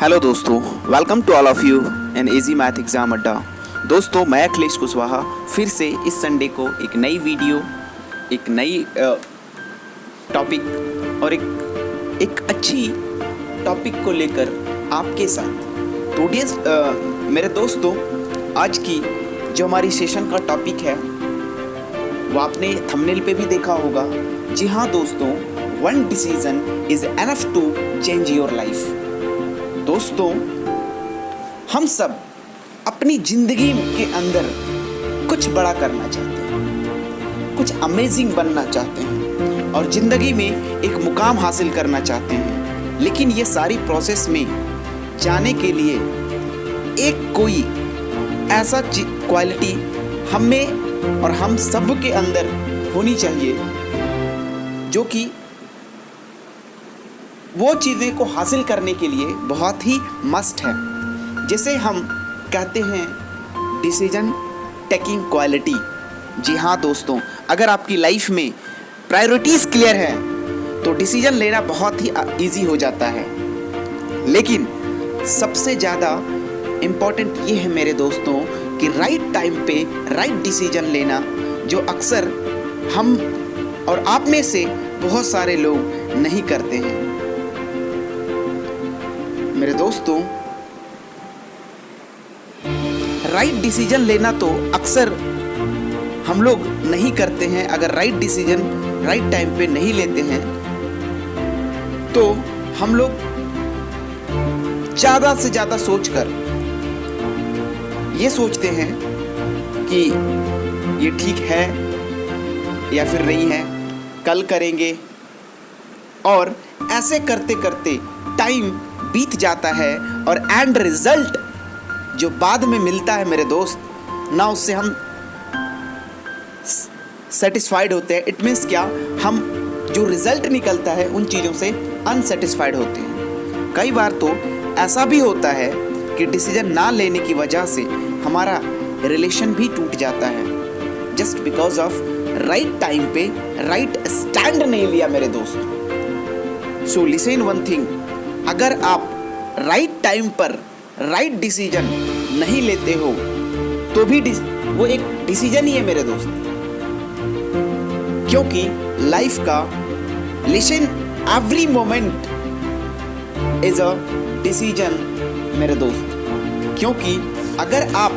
Hello दोस्तों, welcome to all of you an easy math exam Adda. दोस्तों, मैं अखिलेश कुशवाहा फिर से इस संडे को एक नई वीडियो, एक नई टॉपिक और एक अच्छी टॉपिक को लेकर आपके साथ। तो मेरे दोस्तों, आज की जो हमारी सेशन का टॉपिक है वो आपने थंबनेल पे भी देखा होगा। जी हाँ दोस्तों, one decision is enough to change your life. दोस्तों, हम सब अपनी जिंदगी के अंदर कुछ बड़ा करना चाहते हैं, कुछ अमेजिंग बनना चाहते हैं और जिंदगी में एक मुकाम हासिल करना चाहते हैं। लेकिन ये सारी प्रोसेस में जाने के लिए एक कोई ऐसा क्वालिटी हम में और हम सब के अंदर होनी चाहिए जो कि वो चीज़ें को हासिल करने के लिए बहुत ही मस्ट है। जैसे हम कहते हैं डिसीजन टेकिंग क्वालिटी। जी हाँ दोस्तों, अगर आपकी लाइफ में प्रायोरिटीज़ क्लियर है तो डिसीजन लेना बहुत ही इजी हो जाता है। लेकिन सबसे ज़्यादा इम्पॉर्टेंट ये है मेरे दोस्तों कि राइट टाइम पे राइट डिसीजन लेना, जो अक्सर हम और आप में से बहुत सारे लोग नहीं करते हैं। मेरे दोस्तों, राइट डिसीजन लेना तो अक्सर हम लोग नहीं करते हैं। अगर राइट डिसीजन राइट टाइम पे नहीं लेते हैं तो हम लोग ज़्यादा से ज़्यादा सोचकर ये सोचते हैं कि ये ठीक है या फिर नहीं है, कल करेंगे, और ऐसे करते करते टाइम बीत जाता है और एंड रिजल्ट जो बाद में मिलता है मेरे दोस्त, ना उससे हम सेटिस्फाइड होते हैं। इट मीन्स क्या, हम जो रिजल्ट निकलता है उन चीज़ों से अनसेटिस्फाइड होते हैं। कई बार तो ऐसा भी होता है कि डिसीजन ना लेने की वजह से हमारा रिलेशन भी टूट जाता है, just because of right time पे राइट स्टैंड नहीं लिया मेरे दोस्त। सो लिसन वन थिंग, अगर आप राइट टाइम पर राइट डिसीजन नहीं लेते हो तो भी वो एक डिसीजन ही है मेरे दोस्त। क्योंकि लाइफ का listen every moment is a decision मेरे दोस्त। क्योंकि अगर आप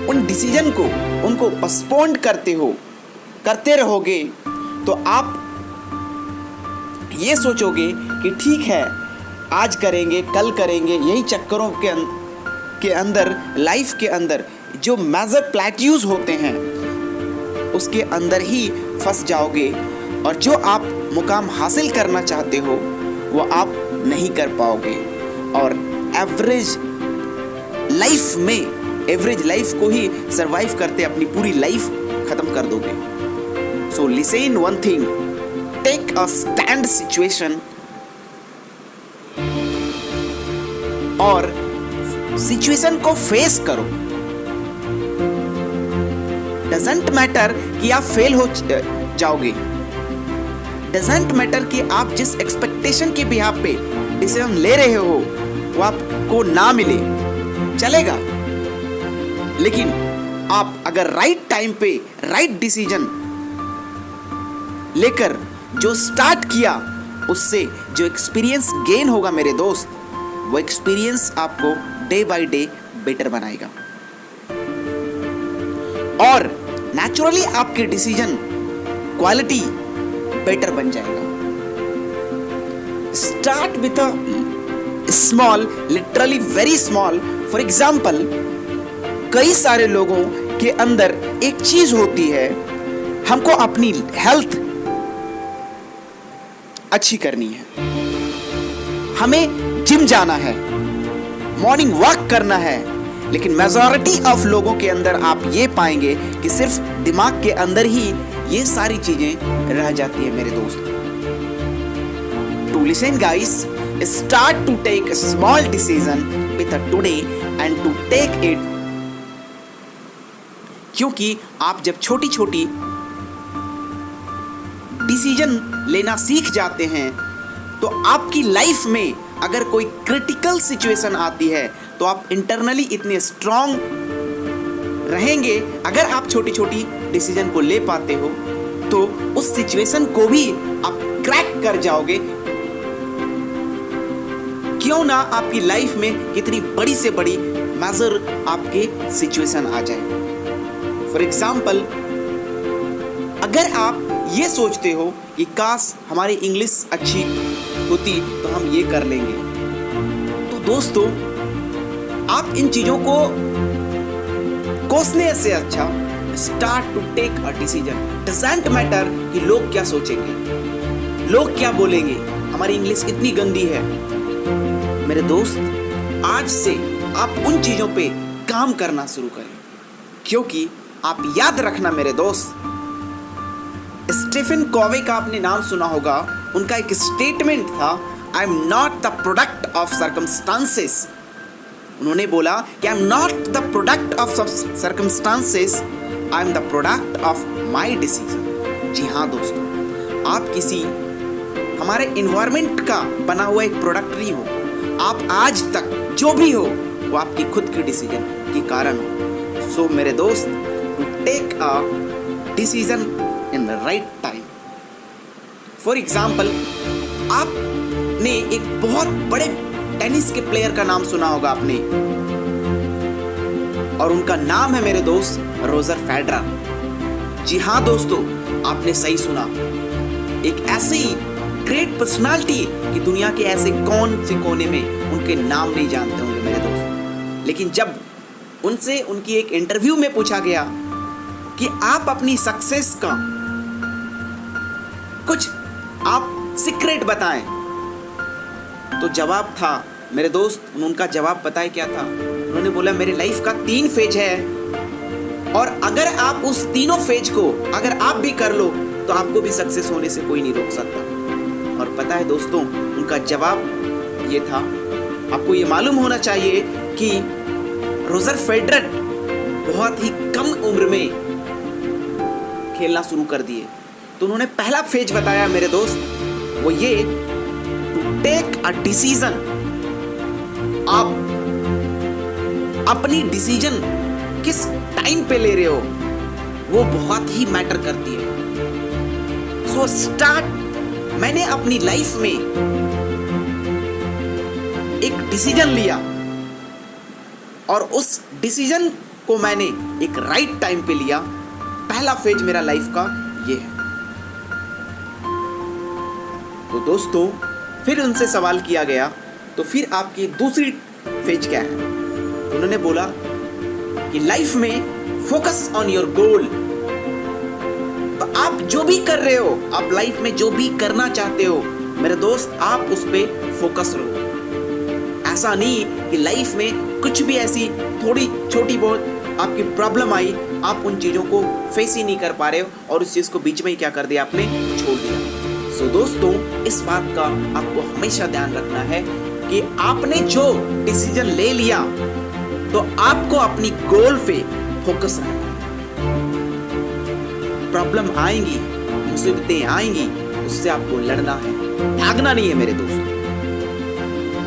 उन डिसीजन को उनको पोस्टपोन करते रहोगे तो आप ये सोचोगे कि ठीक है, आज करेंगे, कल करेंगे, यही चक्करों के अंदर लाइफ के अंदर जो मेजर प्लेट्यूज होते हैं उसके अंदर ही फंस जाओगे और जो आप मुकाम हासिल करना चाहते हो वो आप नहीं कर पाओगे और एवरेज लाइफ को ही सरवाइव करते अपनी पूरी लाइफ खत्म कर दोगे। So listen one thing, take a stand situation और सिचुएशन को फेस करो। डजंट मैटर कि आप फेल हो जाओगे, डजंट मैटर कि आप जिस एक्सपेक्टेशन के बिहाफ पे डिसीजन ले रहे हो वो आपको ना मिले, चलेगा। लेकिन आप अगर राइट टाइम पे राइट डिसीजन लेकर जो स्टार्ट किया, उससे जो एक्सपीरियंस गेन होगा मेरे दोस्त, वो एक्सपीरियंस आपको डे बाय डे बेटर बनाएगा और नेचुरली आपके डिसीजन क्वालिटी बेटर बन जाएगा। Start with a small, literally very small. For example, कई सारे लोगों के अंदर एक चीज होती है, हमको अपनी हेल्थ अच्छी करनी है, हमें जिम जाना है, मॉर्निंग वॉक करना है। लेकिन मेजॉरिटी ऑफ लोगों के अंदर आप ये पाएंगे कि सिर्फ दिमाग के अंदर ही ये सारी चीजें रह जाती है मेरे दोस्त। To listen guys, start to take small decision with today and to take it. क्योंकि आप जब छोटी छोटी डिसीजन लेना सीख जाते हैं तो आपकी लाइफ में अगर कोई क्रिटिकल सिचुएशन आती है तो आप इंटरनली इतने स्ट्रांग रहेंगे। अगर आप छोटी छोटी डिसीजन को ले पाते हो तो उस सिचुएशन को भी आप क्रैक कर जाओगे, क्यों ना आपकी लाइफ में कितनी बड़ी से बड़ी मेजर आपके सिचुएशन आ जाए। फॉर एग्जाम्पल, अगर आप ये सोचते हो कि काश हमारी इंग्लिश अच्छी होती तो हम ये कर लेंगे, तो दोस्तों आप इन चीजों को कोसने से अच्छा start to take a decision. Doesn't matter कि लोग क्या सोचेंगे, लोग क्या बोलेंगे, हमारी इंग्लिश इतनी गंदी है। मेरे दोस्त, आज से आप उन चीजों पे काम करना शुरू करें, क्योंकि आप याद रखना मेरे दोस्त, स्टीफन कॉवे का आपने नाम सुना होगा। उनका एक स्टेटमेंट था, I am not the product of circumstances. उन्होंने बोला कि I am not the product of circumstances, I am the product of my decision. जी हाँ दोस्तों, आप किसी हमारे इन्वायरमेंट का बना हुआ एक प्रोडक्ट नहीं हो। आप आज तक जो भी हो वो आपकी खुद की डिसीजन के कारण हो। सो मेरे दोस्त, to take a decision in the right time. For example, आपने एक बहुत बड़े टेनिस के प्लेयर का नाम सुना होगा आपने, और उनका नाम है मेरे दोस्त रोजर फेडरर। जी हाँ दोस्तों, आपने सही सुना। एक ऐसी ग्रेट पर्सनालिटी कि दुनिया के ऐसे कौन से कोने में उनके नाम नहीं जानते होंगे मेरे दोस्त। लेकिन जब उनसे उनकी एक इंटरव्यू में पूछा गया कि आप अपनी सक्सेस का कुछ आप सीक्रेट बताएं, तो जवाब था मेरे दोस्त, उनका जवाब बताए क्या था? उन्होंने बोला मेरे लाइफ का 3 फेज है, और अगर आप उस तीनों फेज को अगर आप भी कर लो तो आपको भी सक्सेस होने से कोई नहीं रोक सकता। और पता है दोस्तों, उनका जवाब ये था, आपको ये मालूम होना चाहिए कि रोजर फेडरर बहुत ही कम उम्र में खेलना शुरू कर दिए। तो उन्होंने पहला फेज बताया मेरे दोस्त, वो ये, टू टेक अ डिसीजन। आप अपनी डिसीजन किस टाइम पे ले रहे हो वो बहुत ही मैटर करती है। So start. मैंने अपनी लाइफ में एक डिसीजन लिया, और उस डिसीजन को मैंने एक राइट टाइम पे लिया। पहला फेज मेरा लाइफ का ये है। तो दोस्तों, फिर उनसे सवाल किया गया, तो फिर आपकी दूसरी फेज क्या है? उन्होंने बोला कि लाइफ में फोकस ऑन योर गोल। तो आप जो भी कर रहे हो, आप लाइफ में जो भी करना चाहते हो मेरे दोस्त, आप उस पे फोकस रहो। ऐसा नहीं कि लाइफ में कुछ भी ऐसी थोड़ी छोटी बहुत आपकी प्रॉब्लम आई, आप उन चीजों को फेस ही नहीं कर पा रहे हो और उस चीज को बीच में ही क्या कर दिया, आपने छोड़ दिया। सो दोस्तों, इस बात का आपको हमेशा ध्यान रखना है कि आपने जो डिसीजन ले लिया तो आपको अपनी गोल पे फोकस रखना है। प्रॉब्लम आएंगी, मुसीबतें आएंगी, उससे आपको लड़ना है, भागना नहीं है मेरे दोस्तों।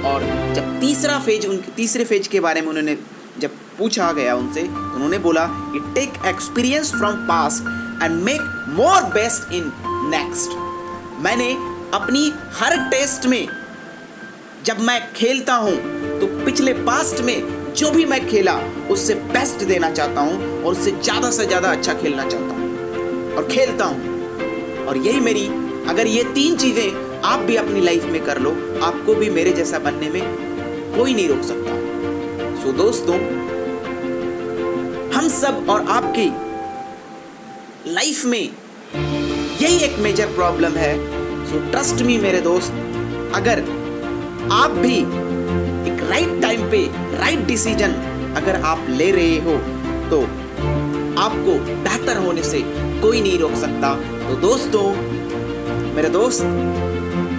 और जब तीसरे फेज के बारे में उन्होंने जब पूछा गया उनसे, उन्होंने बोला कि take experience from past and make more best in next. मैंने अपनी हर टेस्ट में जब मैं खेलता हूं तो पिछले पास्ट में जो भी मैं खेला उससे बेस्ट देना चाहता हूं, और उससे ज़्यादा से ज़्यादा अच्छा खेलना चाहता हूं और खेलता हूं। और यही मेरी, अगर ये 3 चीज़ें आप भी अपनी लाइफ में कर लो, आपको भी मेरे जैसा बनने में कोई नहीं रोक सकता। सो दोस्तों, हम सब और आपकी लाइफ में यही एक मेजर प्रॉब्लम है। सो ट्रस्ट मी मेरे दोस्त, अगर आप भी एक राइट टाइम पे राइट डिसीजन अगर आप ले रहे हो तो आपको बेहतर होने से कोई नहीं रोक सकता। तो दोस्तों, मेरे दोस्त,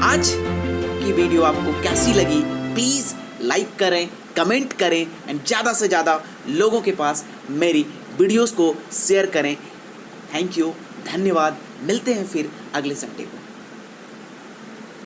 आज की वीडियो आपको कैसी लगी प्लीज लाइक करें, कमेंट करें एंड ज़्यादा से ज़्यादा लोगों के पास मेरी वीडियोस को शेयर करें। थैंक यू, धन्यवाद। मिलते हैं फिर अगले संडे को।